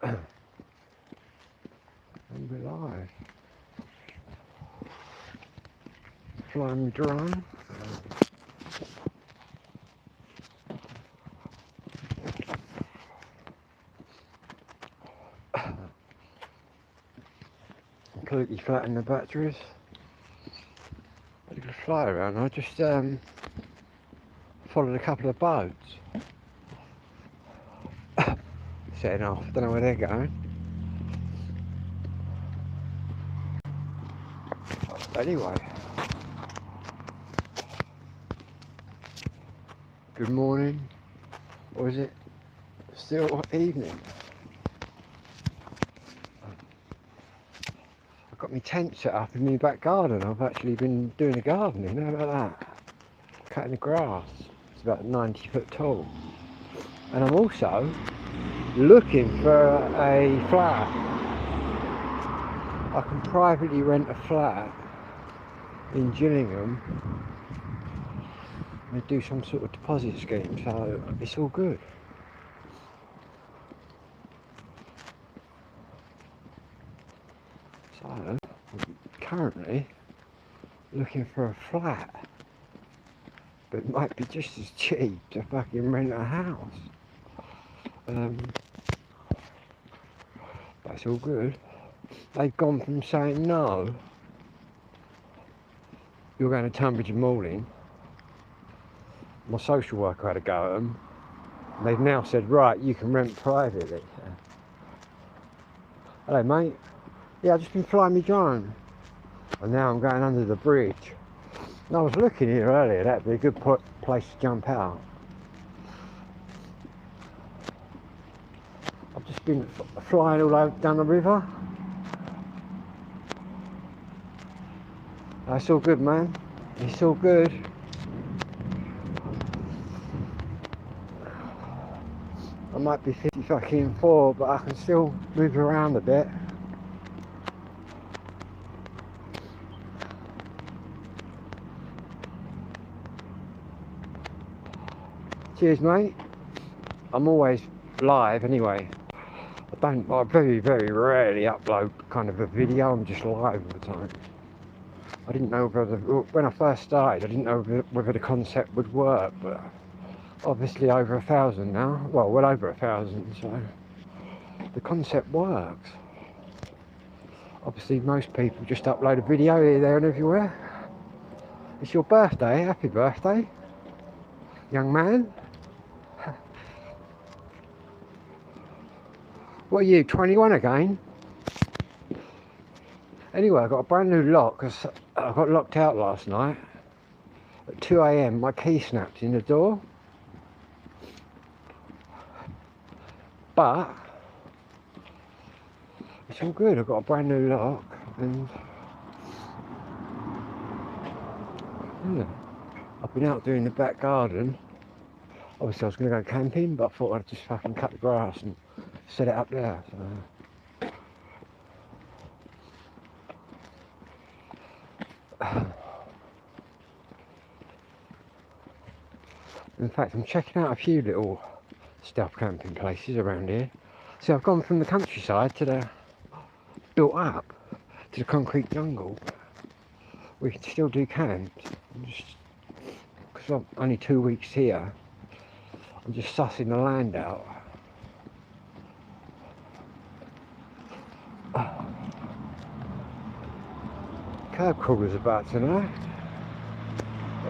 I'm alive. Flying drone. Completely flattened the batteries. I could fly around. I just followed a couple of boats. Setting off. Don't know where they're going. Anyway. Good morning. Or is it still evening? I've got my tent set up in my back garden. I've actually been doing the gardening. How about that? Cutting the grass. It's about 90 foot tall. And I'm also looking for a flat. I can privately rent a flat in Gillingham and do some sort of deposit scheme, so it's all good. So I'm currently looking for a flat, but it might be just as cheap to fucking rent a house. But it's all good. They've gone from saying no, you're going to Tunbridge and Malling. My social worker had a go at them. They've now said, right, you can rent privately. Hello mate. Yeah, I've just been flying my drone. And now I'm going under the bridge. And I was looking here earlier, that'd be a good place to jump out. I've just been flying all over down the river. It's all good, man. It's all good. I might be 50 fucking 4, but I can still move around a bit. Cheers, mate. I'm always live anyway. I very, very rarely upload kind of a video. I'm just live all the time. I didn't know whether, when I first started, I didn't know whether the concept would work, but obviously over 1,000 now. Well over 1,000, so the concept works. Obviously most people just upload a video here, there and everywhere. It's your birthday, happy birthday, young man. What are you, 21 again? Anyway, I got a brand new lock because I got locked out last night. At 2 AM my key snapped in the door. But it's all good, I've got a brand new lock and yeah, I've been out doing the back garden. Obviously I was going to go camping, but I thought I'd just fucking cut the grass and set it up there. So. In fact, I'm checking out a few little stealth camping places around here. See, I've gone from the countryside to the built up to the concrete jungle. We can still do camps. Because I'm only 2 weeks here, I'm just sussing the land out. Curb crawler's about tonight.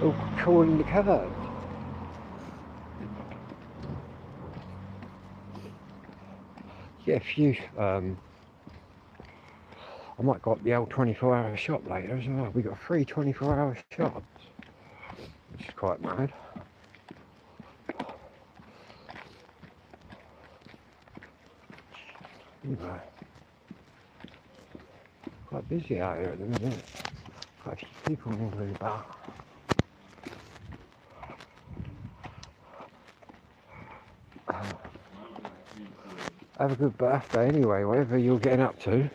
All crawling the curb. Yeah, a few. I might go up the old 24-hour shop later as well. We got 3 24-hour shops, which is quite mad. Anyway, quite busy out here at the minute. Quite a few people moving about. Have a good birthday anyway, whatever you're getting up to.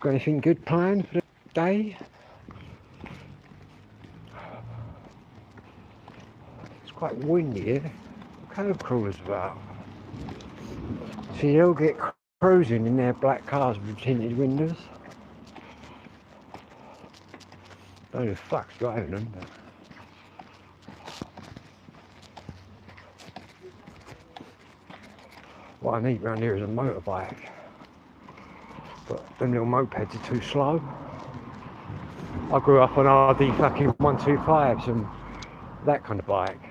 Got anything good planned for the day? It's quite windy here. Curb crawler's about. See, they'll get cruising in their black cars with tinted windows. Don't know who the fuck's driving them, but... What I need round here is a motorbike. But them little mopeds are too slow. I grew up on RD fucking 125s and that kind of bike.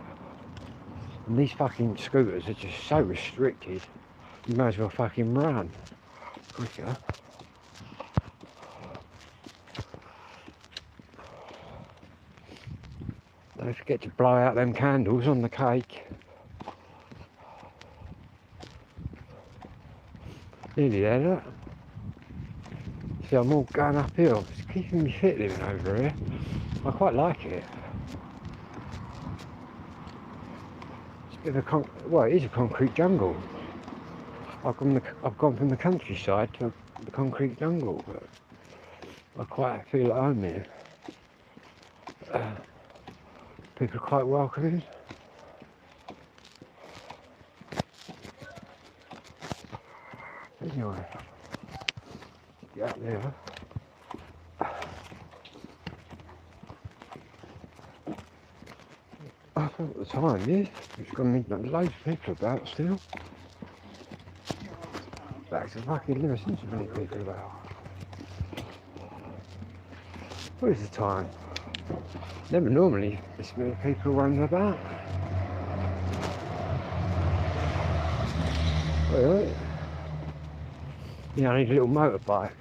And these fucking scooters are just so restricted. You may as well fucking run quicker. Don't forget to blow out them candles on the cake. Nearly there, look. See, I'm all going uphill. It's keeping me fit living over here. I quite like it. It's a bit of a well, it is a concrete jungle. I've gone from the countryside to the concrete jungle, but I quite feel at home here. People are quite welcoming. Anyway, get out there. I thought the time is, it's going to be loads of people about still. Back to fucking never seen so many people about. What is the time? Never normally this many people running about. Wait. Yeah, I need a little motorbike.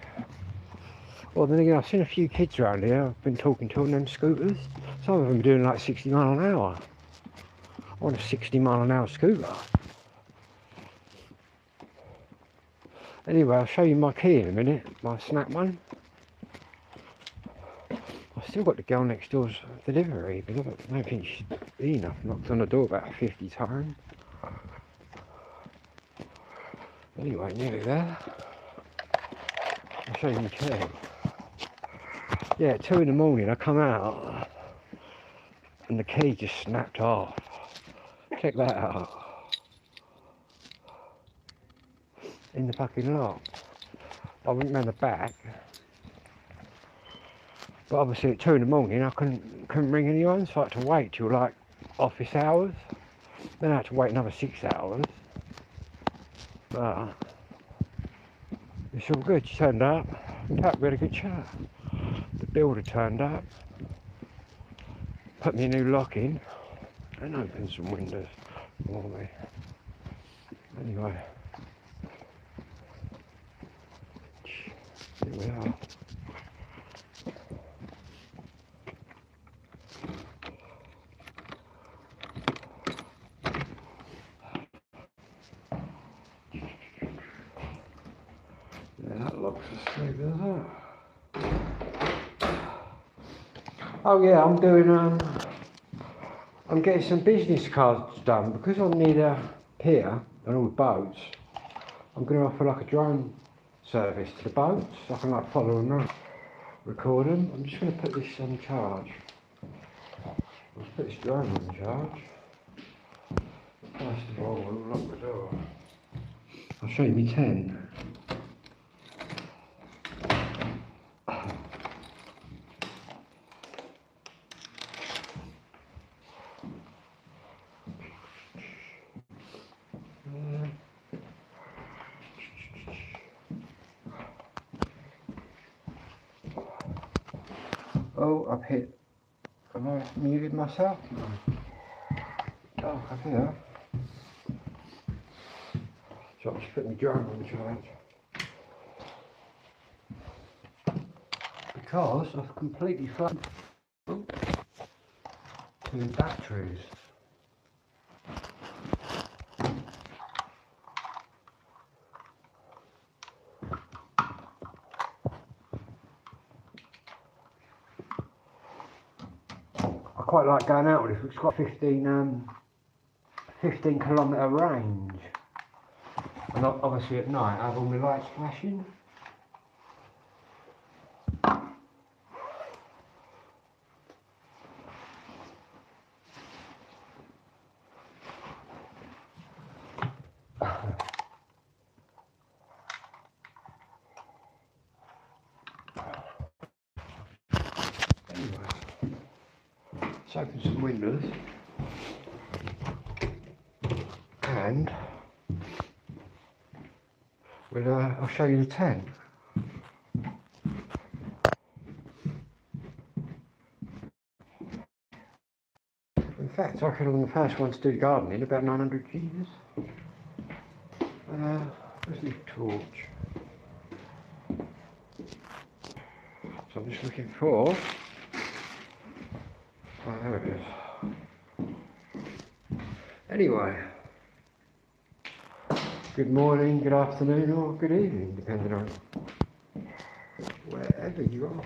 Well, then again, I've seen a few kids around here I've been talking to on them scooters. Some of them are doing like 60 mile an hour. I want a 60 mile an hour scooter. Anyway, I'll show you my key in a minute, my Snap one. I've still got the girl next door's delivery, but I don't think she's been enough. Knocked on the door about 50 times. Anyway, nearly there. I'll show you my key. Yeah, at 2 in the morning I come out and the key just snapped off. Check that out. In the fucking lock. I went round the back. But obviously at 2 in the morning I couldn't ring anyone, so I had to wait till like office hours. Then I had to wait another 6 hours. But it's all good, she turned up. In fact, we had a good chat. The builder turned up, put me a new lock in, and opened some windows for me. Anyway, here we are. Yeah, that looks asleep, doesn't it? Oh yeah, I'm getting some business cards done because I'm near the pier and all the boats. I'm going to offer like a drone service to the boats, so I can like follow them around, record them. I'm just going to put this on charge. Let's put this drone on charge. First of all, we'll lock the door. I'll show you my tent. Oh, have I muted myself? No. Oh, up here. So I'm just putting the drone on charge. Because I've completely flooded two batteries. I quite like going out with it. It's got 15 kilometre range. And obviously at night I have all my lights flashing. open some windows, and I'll show you the tent. In fact, I reckon I'm the first one to do gardening about 900 years. Where's the torch? So I'm just looking for. Oh, there it is. Anyway, good morning, good afternoon, or good evening, depending on wherever you are.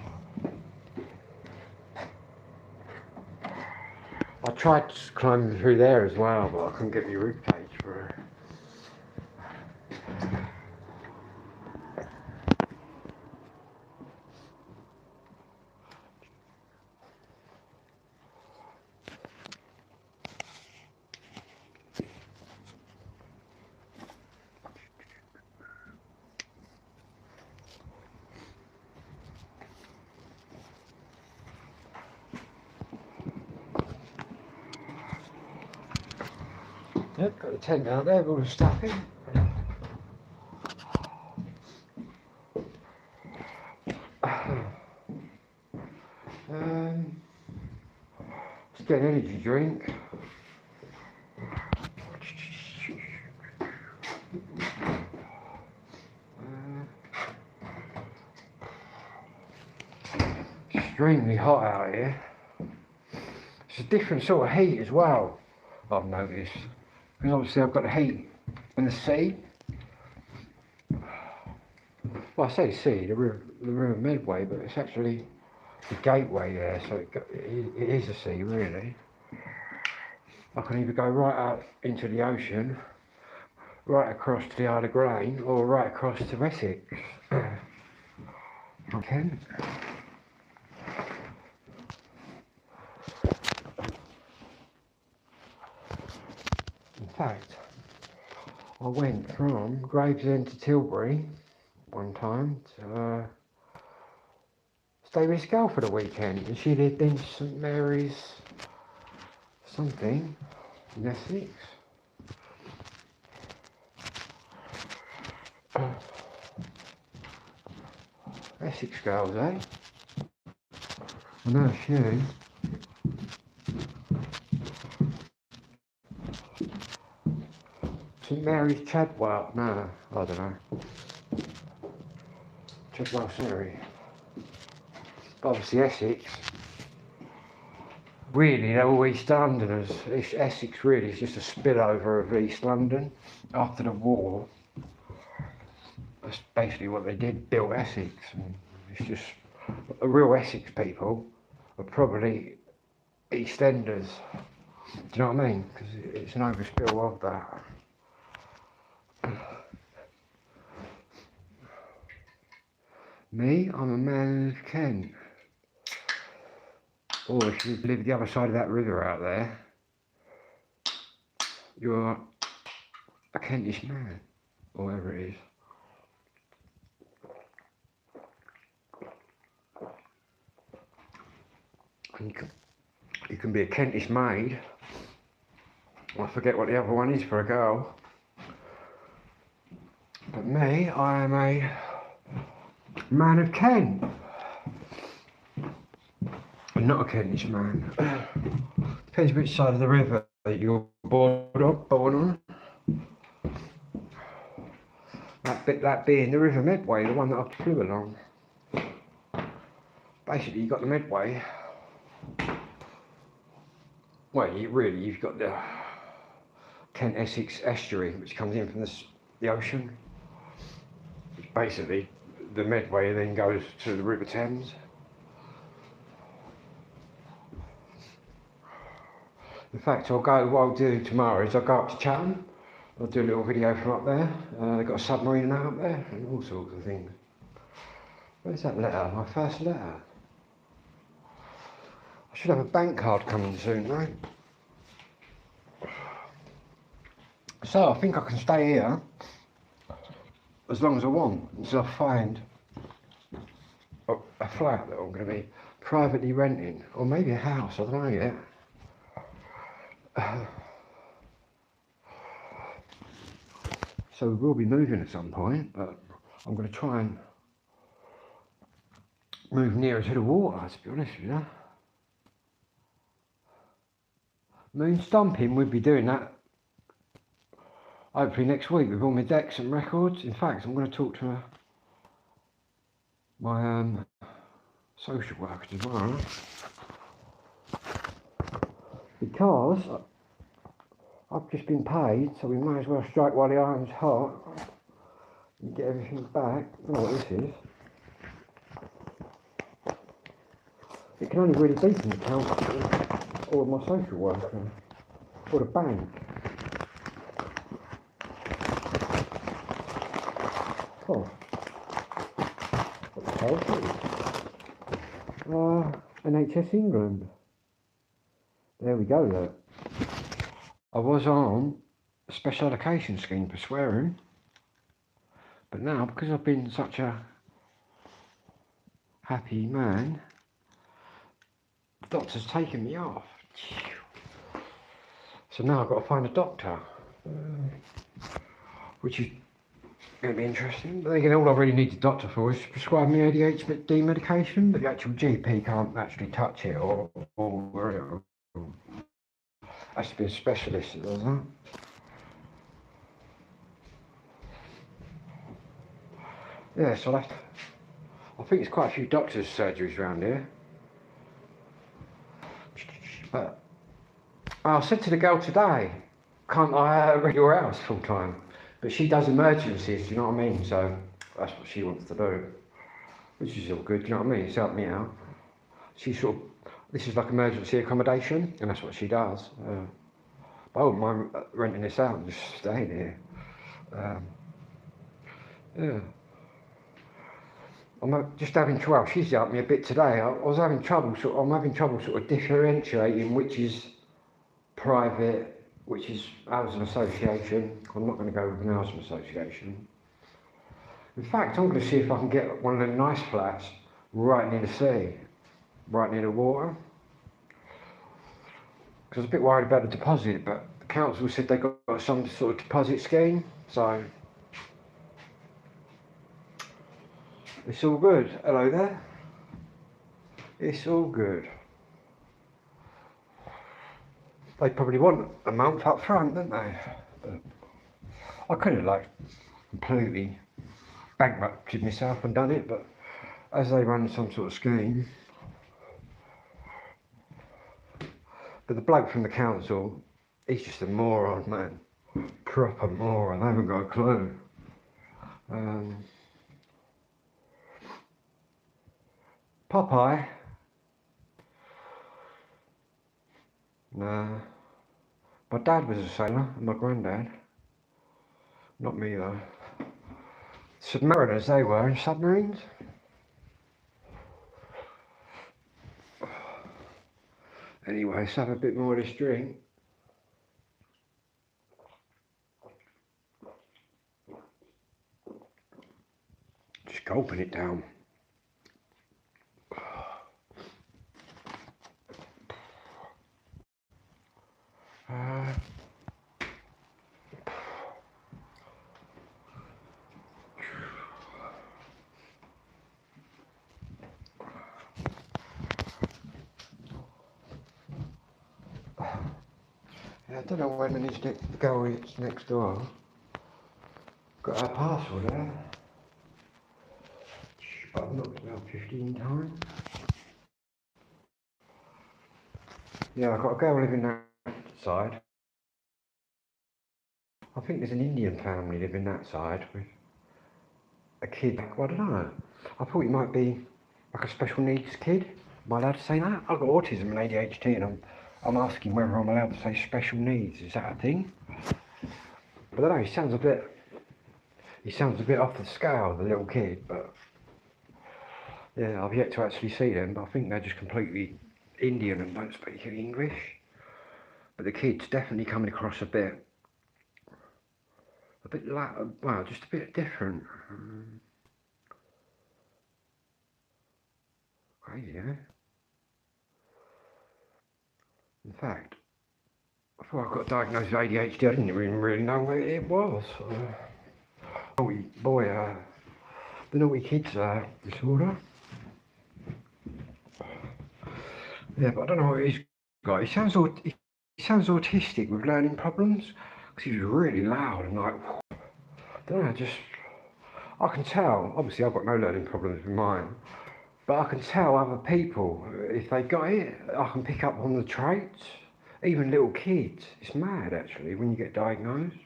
I tried climbing through there as well, but I couldn't get the roof cage for it. Yep, got the tent out there with all the stuff in. Let's get an energy drink. Extremely hot out here. It's a different sort of heat as well, I've noticed. Because obviously I've got the heat in the sea. Well, I say sea, the River Medway, but it's actually the gateway there, so it is a sea, really. I can either go right out into the ocean, right across to the Isle of Grain, or right across to Essex. Okay. In fact, I went from Gravesend to Tilbury one time to stay with this girl for the weekend, and she lived in St Mary's something in Essex. Essex girls, eh? I know a few. St Mary's Chadwell, no, I don't know. Chadwell, sorry. But obviously Essex. Really, they're all East Londoners. Essex really is just a spillover of East London. After the war, that's basically what they did, built Essex. And it's just, the real Essex people are probably EastEnders. Do you know what I mean? Because it's an overspill of that. Me, I'm a man of Kent. Or if you live the other side of that river out there, you're a Kentish man, or whatever it is. And you can be a Kentish maid. I forget what the other one is for a girl. But me, I am a man of Kent. I'm not a Kentish man. Depends which side of the river that you're born on. That being the River Medway, the one that I flew along. Basically, you've got the Medway. Well, you've got the Kent-Essex estuary, which comes in from the ocean. Basically, the Medway then goes to the River Thames. In fact, what I'll do tomorrow is I'll go up to Chatham. I'll do a little video from up there. They've got a submarine now up there and all sorts of things. Where's that letter? My first letter. I should have a bank card coming soon, right? So I think I can stay here as long as I want until I find a flat that I'm going to be privately renting, or maybe a house. I don't know yet. So we will be moving at some point, but I'm going to try and move nearer to the water, to be honest with you. Moon stomping, we'll be doing that hopefully next week with all my decks and records. In fact, I'm going to talk to my social worker tomorrow, because I've just been paid, so we might as well strike while the iron's hot and get everything back. I don't know what this is. It can only really be from the council or my social worker or the bank. Oh, what the hell is it? NHS England. There we go, look. I was on a special education scheme for swearing, but now, because I've been such a happy man, the doctor's taken me off. So now I've got to find a doctor, which is going to be interesting. But again, all I really need the doctor for is to prescribe me ADHD medication, but the actual GP can't actually touch it or has to be a specialist that does that. Yeah, so I think there's quite a few doctors' surgeries around here. But I said to the girl today, can't I rent your house full time? But she does emergencies, do you know what I mean? So that's what she wants to do, which is all good, do you know what I mean? It's helped me out. She sort of, this is like emergency accommodation, and that's what she does. But I wouldn't mind renting this out and just staying here. Yeah. I'm just having trouble. She's helped me a bit today. I'm having trouble sort of differentiating which is private, which is housing association. I'm not going to go with an housing association. In fact, I'm going to see if I can get one of the nice flats right near the sea, right near the water. Because I was a bit worried about the deposit, but the council said they got some sort of deposit scheme, so it's all good. Hello there. It's all good. They probably want a month up front, don't they? But I could have like completely bankrupted myself and done it, but as they run some sort of scheme. But the bloke from the council, he's just a moron, man. Proper moron. I haven't got a clue. Popeye. Nah. My dad was a sailor, and my granddad. Not me though. Submariners they were, in submarines. Anyway, let's have a bit more of this drink. Just gulping it down. Yeah, I don't know when this girl is next door. Got her parcel there. But I've knocked about 15 times. Yeah, I've got a girl living that side. I think there's an Indian family living that side with a kid. Well, I don't know. I thought he might be like a special needs kid. Am I allowed to say that? I've got autism and ADHD, and I'm asking whether I'm allowed to say special needs. Is that a thing? But I don't know. He sounds a bit off the scale, the little kid. But yeah, I've yet to actually see them. But I think they're just completely Indian and don't speak English. But the kid's definitely coming across a bit like, well, just a bit different. Crazy, eh? In fact, I Before I got diagnosed with ADHD, I didn't even really know what it was. Naughty boy, the naughty kids disorder. Yeah, but I don't know what he's got. He sounds autistic with learning problems because he's really loud and like, I don't know, I can tell. Obviously, I've got no learning problems with mine, but I can tell other people if they got it. I can pick up on the traits. Even little kids. It's mad actually when you get diagnosed.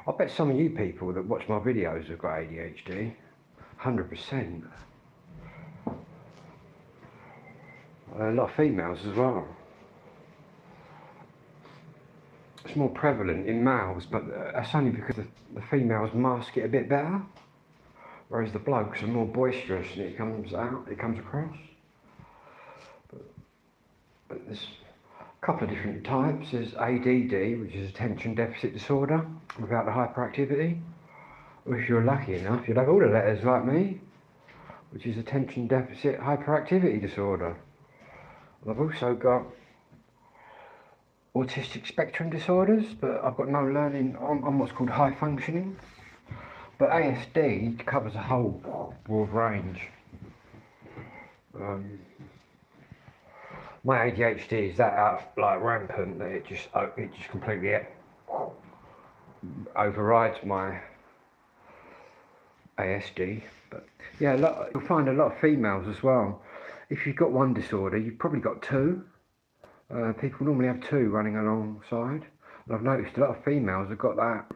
I bet some of you people that watch my videos have got ADHD. 100%. A lot of females as well. It's more prevalent in males, but that's only because the females mask it a bit better, whereas the blokes are more boisterous and it comes across. But there's a couple of different types. There's ADD, which is attention deficit disorder, without the hyperactivity. Or if you're lucky enough, you'll have all the letters like me, which is attention deficit hyperactivity disorder. And I've also got autistic spectrum disorders, but I've got no learning on what's called high functioning. But ASD covers a whole broad range. My ADHD is that like rampant that it just completely overrides my ASD. But yeah, you'll find a lot of females as well. If you've got one disorder, you've probably got two. People normally have two running alongside, and I've noticed a lot of females have got that.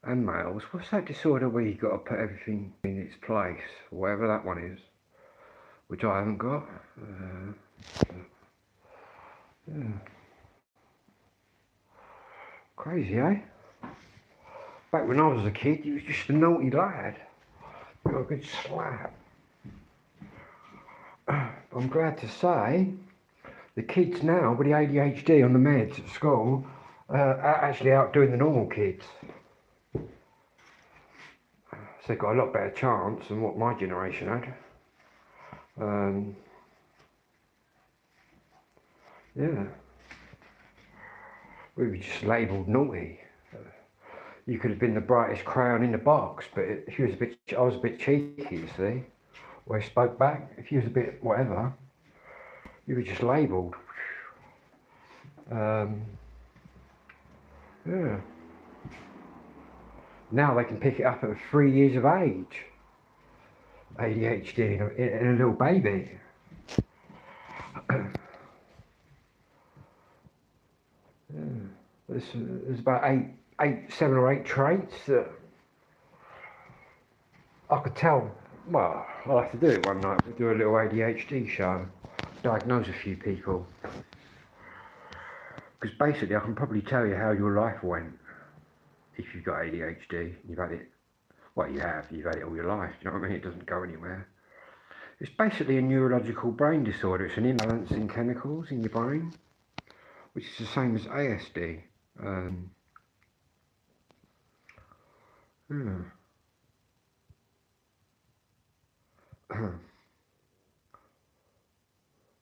And males, what's that disorder where you've got to put everything in its place, whatever that one is, which I haven't got. Yeah. Crazy, eh? Back when I was a kid, you was just a naughty lad. Got a good slap. I'm glad to say the kids now with the ADHD on the meds at school are actually outdoing the normal kids. So they've got a lot better chance than what my generation had. Yeah. We were just labelled naughty. You could have been the brightest crayon in the box, but if you was I was a bit cheeky, you see. Or I spoke back. If you was a bit whatever, you were just labelled. Yeah. Now they can pick it up at 3 years of age. ADHD in a little baby. Yeah. There's about seven or eight traits that I could tell. Well, I'll have to do it one night. We'll do a little ADHD show, diagnose a few people. Because basically I can probably tell you how your life went if you've got ADHD. You've had it, well you've had it all your life, you know what I mean? It doesn't go anywhere. It's basically a neurological brain disorder. It's an imbalance in chemicals in your brain, which is the same as ASD.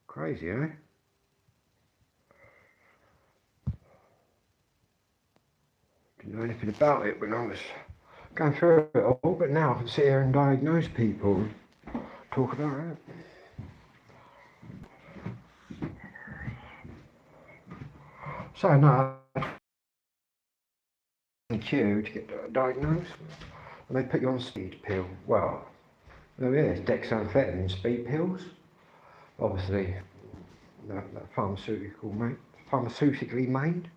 Crazy, eh? Didn't know anything about it when I was going through it all, but now I can sit here and diagnose people, talk about it. So no, thank you to get diagnosed, and they put you on speed pill. Well, oh yeah, it's dexamphetamine speed pills. Obviously, that pharmaceutically made.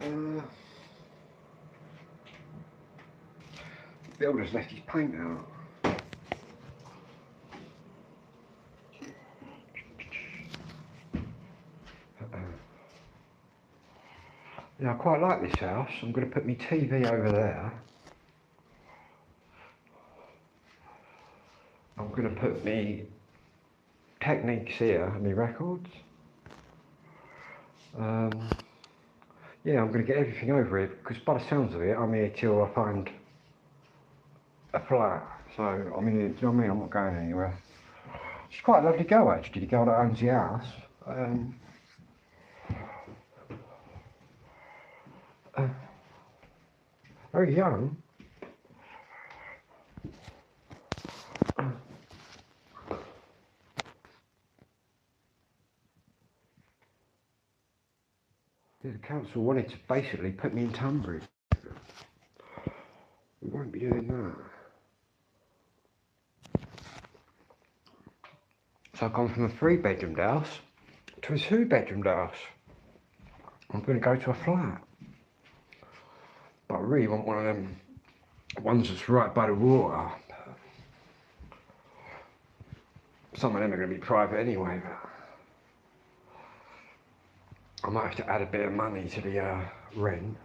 The builder's left his paint out. Yeah, I quite like this house. I'm going to put my TV over there. I'm going to put my Technics here and my records. Yeah, I'm going to get everything over here because by the sounds of it, I'm here till I find a flat. So, I mean, do you know what I mean? I'm not going anywhere. She's quite a lovely girl, actually, the girl that owns the house. Very young. The council wanted to basically put me in Tunbridge. We won't be doing that. So I've gone from a 3-bedroomed house to a 2-bedroomed house. I'm going to go to a flat. But I really want one of them ones that's right by the water. Some of them are going to be private anyway, but I might have to add a bit of money to the rent.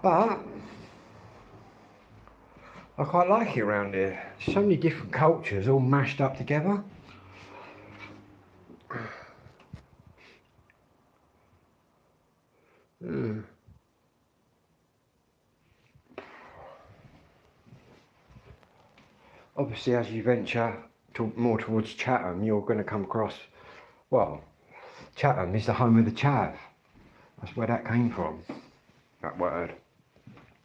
But I quite like it around here. So many different cultures all mashed up together. Obviously, as you venture more towards Chatham, you're going to come across, well, Chatham is the home of the chav. That's where that came from, that word.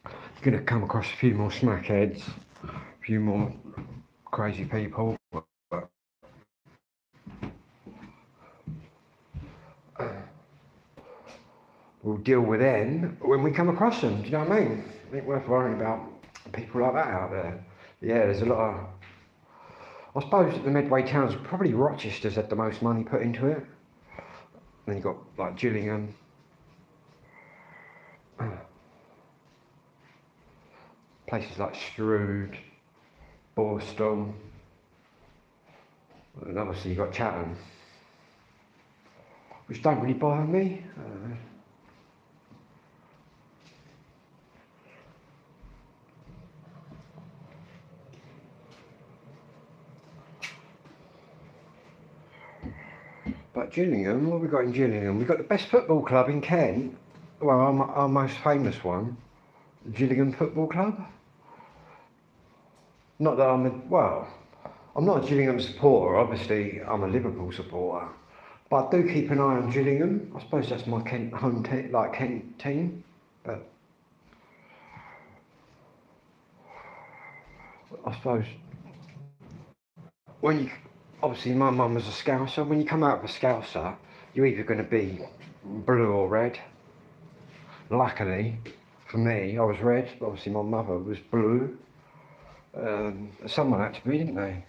You're going to come across a few more smackheads, a few more crazy people. We'll deal with them when we come across them, do you know what I mean? It ain't worth worrying about people like that out there. Yeah, there's a lot of... I suppose the Medway towns, probably Rochester's had the most money put into it. Then you've got like Gillingham. Places like Strood, Borstal. And obviously you've got Chatham, which don't really bother me. But Gillingham, what have we got in Gillingham? We've got the best football club in Kent. Well, our most famous one, the Gillingham Football Club. Not that I'm not a Gillingham supporter, obviously I'm a Liverpool supporter. But I do keep an eye on Gillingham. I suppose that's my Kent home team, like Kent team. But I suppose when you, obviously my mum was a Scouser, when you come out of a Scouser, you're either going to be blue or red. Luckily, for me, I was red, but obviously my mother was blue. Someone had to be, didn't they?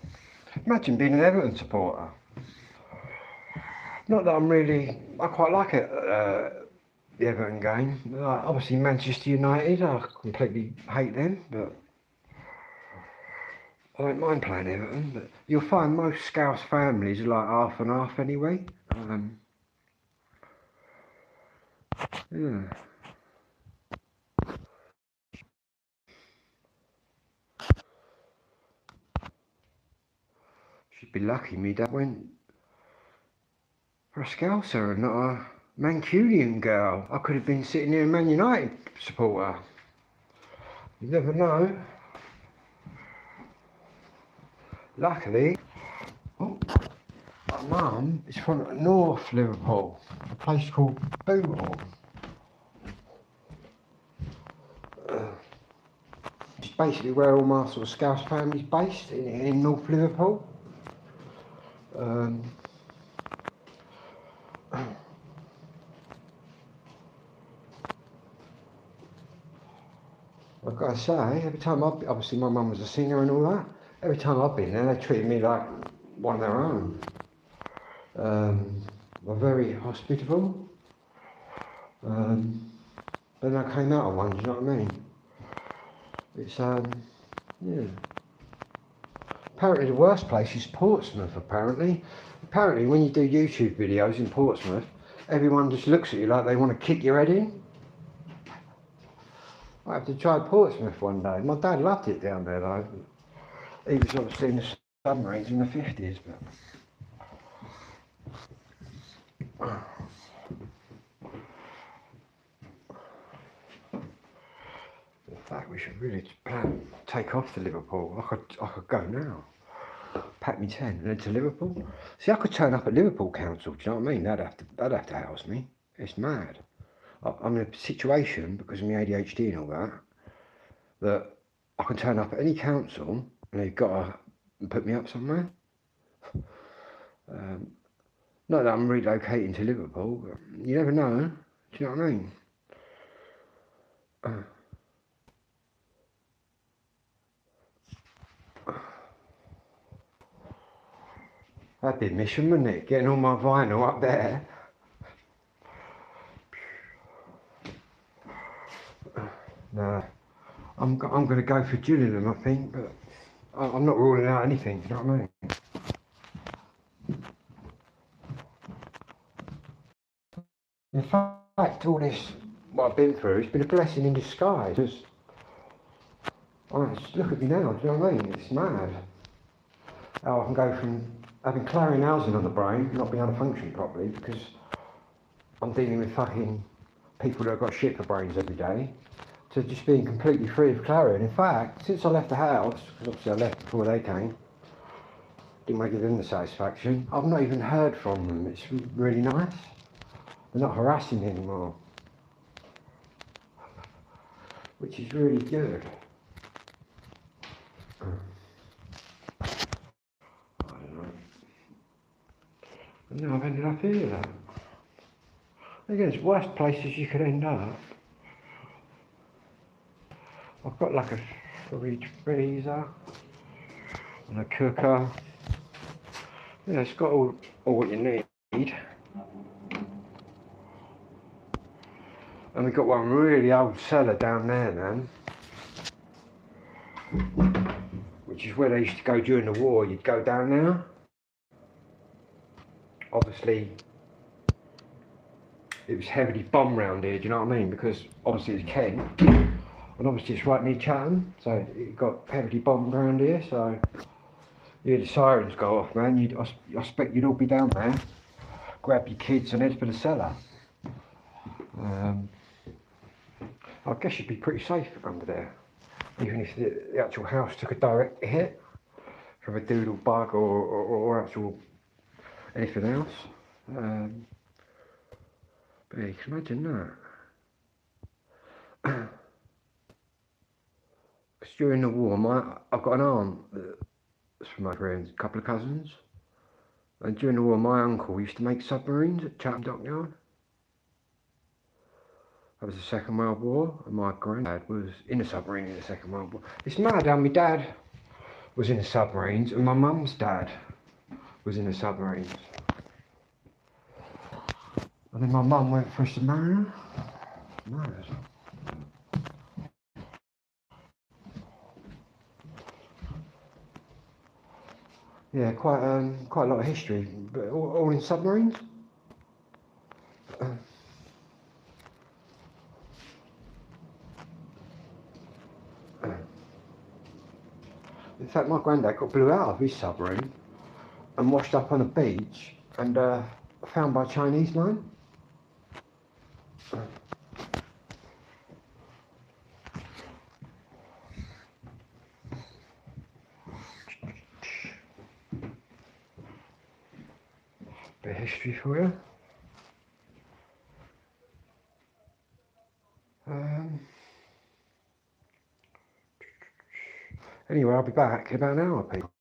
Imagine being an Everton supporter. Not that I quite like it, the Everton game. Like, obviously Manchester United, I completely hate them, but I don't mind playing Everton. But you'll find most Scouse families are like half and half anyway. Yeah. She'd be lucky me dad went for a Scouser and not a Mancunian girl. I could have been sitting here a Man United supporter. You never know. Luckily, my mum is from North Liverpool, a place called Boothorn. It's basically where all my sort of Scouse family's based, in North Liverpool. I've got to say, every time obviously my mum was a singer and all that, every time I've been there, they treated me like one of their own. They're very hospitable. Then I came out of one, do you know what I mean? It's, yeah. Apparently the worst place is Portsmouth, apparently. Apparently when you do YouTube videos in Portsmouth, everyone just looks at you like they want to kick your head in. I have to try Portsmouth one day. My dad loved it down there though. He was obviously in the submarines in the 50s, but... In fact, we should really take off to Liverpool. I could go now. Pack me 10 and head to Liverpool. See, I could turn up at Liverpool Council. Do you know what I mean? They'd have to house me. It's mad. I'm in a situation because of my ADHD and all that I can turn up at any council and they've got to put me up somewhere. Not that I'm relocating to Liverpool, but you never know. Do you know what I mean? That'd be a mission, wouldn't it? Getting all my vinyl up there. No, I'm going to go for Gillingham, I think, but I'm not ruling out anything. Do you know what I mean? In fact, all this, what I've been through, it's been a blessing in disguise. Just look at me now, do you know what I mean? It's mad. How I can go from having Clarion-Housing on the brain, not being able to function properly, because I'm dealing with fucking people that have got shit for brains every day, to just being completely free of Clarion. In fact, since I left the house, because obviously I left before they came, didn't give them the satisfaction, I've not even heard from them. It's really nice. They're not harassing me anymore, which is really good. I don't know. And now I've ended up here, though. Again, it's worst places you could end up. I've got like a fridge freezer and a cooker. Yeah, it's got all what you need. And we've got one really old cellar down there, man. Which is where they used to go during the war. You'd go down there. Obviously, it was heavily bombed round here, do you know what I mean? Because obviously it's Kent, and obviously it's right near Chatham, so it got heavily bombed around here, so you hear the sirens go off, man. I expect you'd all be down there, grab your kids and head for the cellar. I guess you'd be pretty safe under there, even if the actual house took a direct hit from a doodle bug or actual anything else. But yeah, you can imagine that. Because during the war, I've got an aunt that's from my friends, a couple of cousins. And during the war, my uncle used to make submarines at Chatham Dockyard. That was the Second World War, and my granddad was in a submarine in the Second World War. It's mad how my dad was in the submarines, and my mum's dad was in the submarines. And then my mum went for a submariner. Mad. Yeah, quite a lot of history, but all in submarines. In fact, my granddad got blew out of his submarine and washed up on a beach and found by Chinese man. Bit of history for you. Anyway, I'll be back in about an hour, people.